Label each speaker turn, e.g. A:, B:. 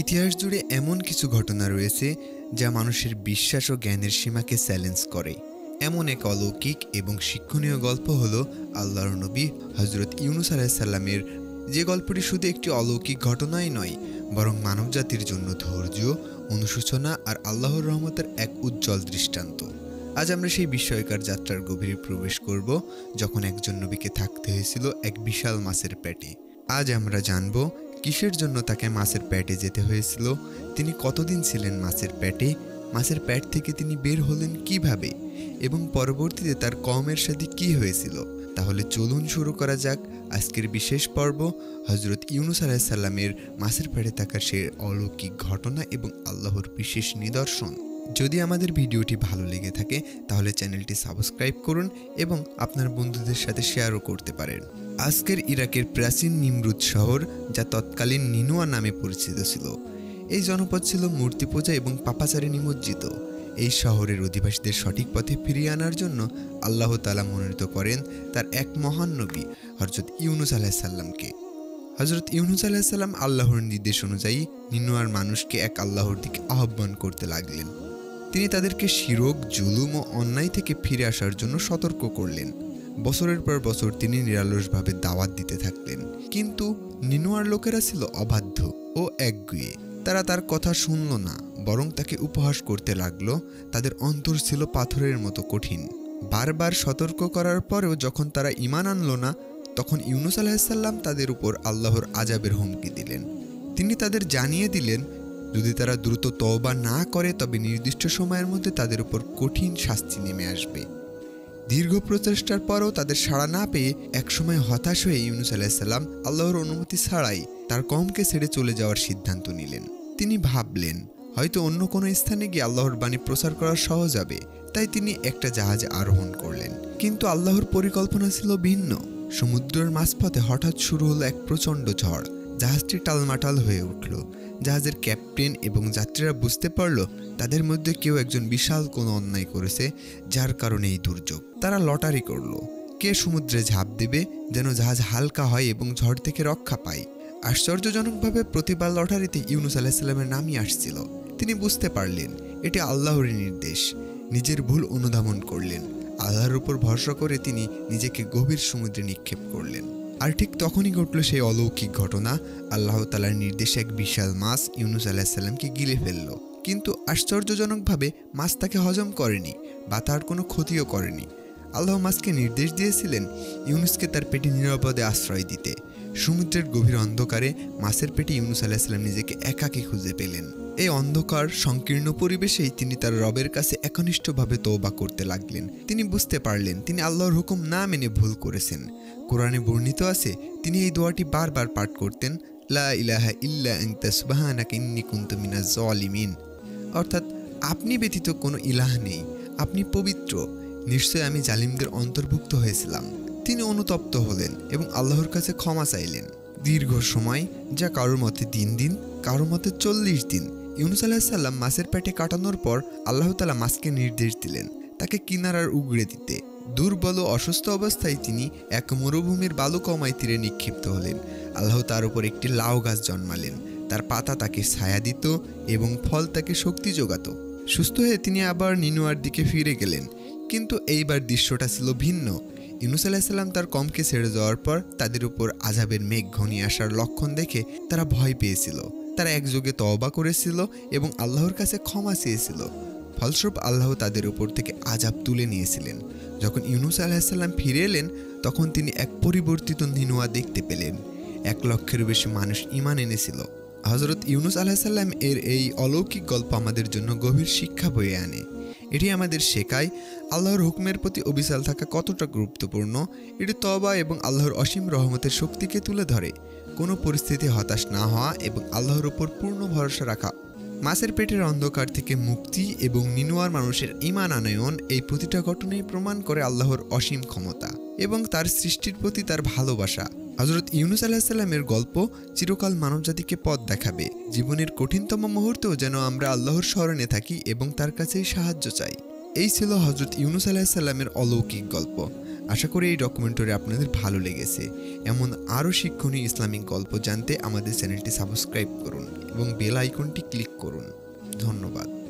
A: ইতিহাস জুড়ে এমন কিছু ঘটনা রয়েছে যা মানুষের বিশ্বাস ও জ্ঞানের সীমাকে চ্যালেঞ্জ করে। এমন এক অলৌকিক এবং শিক্ষণীয় গল্প হলো আল্লাহর নবী হজরত ইউনুস আলাইসাল্লামের, যে গল্পটি শুধু একটি অলৌকিক ঘটনাই নয়, বরং মানবজাতির জন্য ধৈর্য, অনুশোচনা আর আল্লাহর রহমতের এক উজ্জ্বল দৃষ্টান্ত। আজ আমরা সেই বিস্ময়কর যাত্রার গভীরে প্রবেশ করব, যখন একজন নবীকে থাকতে হয়েছিল এক বিশাল মাছের পেটে। আজ আমরা জানব কিসের জন্য তাকে মাছের পেটে যেতে হয়েছিল, তিনি কতদিন ছিলেন মাছের পেটে, মাছের পেট থেকে তিনি বের হলেন কিভাবে, এবং পরবর্তীতে তার কওমের সাথে কি হয়েছিল। তাহলে চলুন শুরু করা যাক আজকের বিশেষ পর্ব, হজরত ইউনুস আলাইসাল্লামের মাছের পেটে থাকার সেই অলৌকিক ঘটনা এবং আল্লাহর বিশেষ নিদর্শন। যদি আমাদের ভিডিওটি ভালো লেগে থাকে তাহলে চ্যানেলটি সাবস্ক্রাইব করুন এবং আপনার বন্ধুদের সাথে শেয়ারও করতে পারেন। আজকের ইরাকের প্রাচীন নিমরুদ শহর, যা তৎকালীন নিনুয়া নামে পরিচিত ছিল, এই জনপদ ছিল মূর্তি পূজা এবং পাপাচারে নিমজ্জিত। এই শহরের অধিবাসীদের সঠিক পথে ফিরিয়ে আনার জন্য আল্লাহ তাআলা মনোনীত করেন তার এক মহান নবী হযরত ইউনুস আলাইহিসসালামকে। হযরত ইউনুস আলাইহিসসালাম আল্লাহর নির্দেশ অনুযায়ী নিনুয়ার মানুষকে এক আল্লাহর দিকে আহ্বান করতে লাগলেন। তিনি তাদেরকে শিরক, জুলুম ও অন্যায় থেকে ফিরে আসার জন্য সতর্ক করলেন। বছরের পর বছর তিনি নিরলসভাবে দাওয়াত দিতে থাকলেন, কিন্তু নিনুয়ার লোকেরা ছিল অবাধ্য ও একগুঁয়ে। তারা তার কথা শুনল না, বরং তাকে উপহাস করতে লাগলো। তাদের অন্তর ছিল পাথরের মতো কঠিন। বারবার সতর্ক করার পরেও যখন তারা ঈমান আনল না, তখন ইউনুস আলাইহিসসালাম তাদের উপর আল্লাহর আযাবের হুমকি দিলেন। তিনি তাদের জানিয়ে দিলেন, যদি তারা দ্রুত তওবা না করে তবে নির্দিষ্ট সময়ের মধ্যে তাদের উপর কঠিন শাস্তি নেমে আসবে। দীর্ঘ প্রচেষ্টার পরও তাদের সাড়া না পেয়ে একসময় হতাশ হয়ে ইউনুস আলাইহিসসালাম আল্লাহর অনুমতি ছাড়াই তার কওমকে ছেড়ে চলে যাওয়ার সিদ্ধান্ত নিলেন। তিনি ভাবলেন, হয়তো অন্য কোনো স্থানে গিয়ে আল্লাহর বাণী প্রচার করা সহজ হবে, তাই তিনি একটা জাহাজে আরোহণ করলেন। কিন্তু আল্লাহর পরিকল্পনা ছিল ভিন্ন। সমুদ্রের মাঝপথে হঠাৎ শুরু হলো এক প্রচণ্ড ঝড়। জাহাজটি টালমাটাল হয়ে উঠল। জাহাজের ক্যাপ্টেন এবং যাত্রীরা বুঝতে পারল তাদের মধ্যে কেউ একজন বিশাল কোনো অন্যায় করেছে, যার কারণে এই দুর্যোগ। তারা লটারি করলো, কে সমুদ্রে ঝাঁপ দেবে যেন জাহাজ হালকা হয় এবং ঝড় থেকে রক্ষা পায়। আশ্চর্যজনকভাবে প্রতিবার লটারিতে ইউনুস আলাইহিসসালামের নামই আসছিল। তিনি বুঝতে পারলেন এটি আল্লাহরই নির্দেশ। নিজের ভুল অনুধাবন করলেন। আল্লাহর উপর ভরসা করে তিনি নিজেকে গভীর সমুদ্রে নিক্ষেপ করলেন। আর ঠিক তখনই ঘটল সেই অলৌকিক ঘটনা। আল্লাহ তাআলার নির্দেশে এক বিশাল মাছ ইউনুস আলাইহিসসালামকে গিলে ফেলল। কিন্তু আশ্চর্যজনকভাবে মাছ তাকে হজম করেনি বা তার কোনো ক্ষতিও করেনি। আল্লাহ মাছকে নির্দেশ দিয়েছিলেন ইউনুসকে তার পেটে নিরাপদে আশ্রয় দিতে। সমুদ্রের গভীর অন্ধকারে মাছের পেটে ইউনুস আলাইহিসসালাম নিজেকে একাকী খুঁজে পেলেন। এই অন্ধকার সংকীর্ণ পরিবেশেই তিনি তার রবের কাছে একনিষ্ঠভাবে তওবা করতে লাগলেন। তিনি বুঝতে পারলেন তিনি আল্লাহর হুকুম না মেনে ভুল করেছেন। কোরআনে বর্ণিত আছে, তিনি এই দোয়াটি বারবার পাঠ করতেন, লা ইলাহা ইল্লা আনতা সুবহানাকা ইন্নী কুনতু মিনাজ জালিমিন। অর্থাৎ, আপনি ব্যতীত কোনো ইলাহ নেই, আপনি পবিত্র, নিশ্চয় আমি জালিমদের অন্তর্ভুক্ত হয়েছিলাম। তিনি অনুতপ্ত হলেন এবং আল্লাহর কাছে ক্ষমা চাইলেন। দীর্ঘ সময়, যা কারোর মতে 3 দিন, কারোর মতে 40 দিন, ইউনুস আলাইহিসসালাম মাছের পেটে কাটানোর পর আল্লাহ তাআলা মাছকে নির্দেশ দিলেন তাকে কিনারার উগড়ে দিতে। দুর্বল ও অসুস্থ অবস্থায় তিনি এক মরুভূমির বালুকাময় তীরে নিক্ষিপ্ত হলেন। আল্লাহ তার উপর একটি লাউ গাছ জন্মালেন। তার পাতা তাকে ছায়া দিত এবং ফল তাকে শক্তি যোগাত। সুস্থ হয়ে তিনি আবার নিনুয়ার দিকে ফিরে গেলেন। কিন্তু এইবার দৃশ্যটা ছিল ভিন্ন। ইউনুস আলাইহিসসালাম তার কওমকে ছেড়ে যাওয়ার পর তাদের উপর আযাবের মেঘ ঘনিয়ে আসার লক্ষণ দেখে তারা ভয় পেয়েছিল। তারা একযোগে তওবা করেছিল এবং আল্লাহর কাছে ক্ষমা চেয়েছিল। ফলস্বরূপ আল্লাহ তাদের উপর থেকে আযাব তুলে নিয়েছিলেন। যখন ইউনুস আলাইহিসসালাম ফিরে এলেন, তখন তিনি এক পরিবর্তিত নিনুয়া দেখতে পেলেন। 1 লক্ষের বেশি মানুষ ঈমান এনেছিল। হযরত ইউনুস আলাইহিসসালাম এর এই অলৌকিক গল্প আমাদের জন্য গভীর শিক্ষা বয়ে আনে। এটি আমাদের শেখায় আল্লাহর হুকুমের প্রতি অবিচল থাকা কতটা গুরুত্বপূর্ণ। এটি তওবা এবং আল্লাহর অসীম রহমতের শক্তিকে তুলে ধরে। কোনো পরিস্থিতি হতাশ না হওয়া এবং আল্লাহর উপর পূর্ণ ভরসা রাখা। মাছের পেটের অন্ধকার থেকে মুক্তি এবং নিনুয়ার মানুষের ঈমান আনয়ন, এই প্রতিটা ঘটনাই প্রমাণ করে আল্লাহর অসীম ক্ষমতা এবং তার সৃষ্টির প্রতি তার ভালোবাসা। হযরত ইউনুস আলাইহিসসালামের গল্প চিরকাল মানবজাতিকে পথ দেখাবে। জীবনের কঠিনতম মুহূর্তেও যেন আমরা আল্লাহর স্মরণে থাকি এবং তার কাছেই সাহায্য চাই। এই ছিল হযরত ইউনুস আলাইহিসসালামের অলৌকিক গল্প। আশা করি এই ডকুমেন্টারি আপনাদের ভালো লেগেছে। এমন আরও শিক্ষণীয় ইসলামিক গল্প জানতে আমাদের চ্যানেলটি সাবস্ক্রাইব করুন এবং বেল আইকনটি ক্লিক করুন। ধন্যবাদ।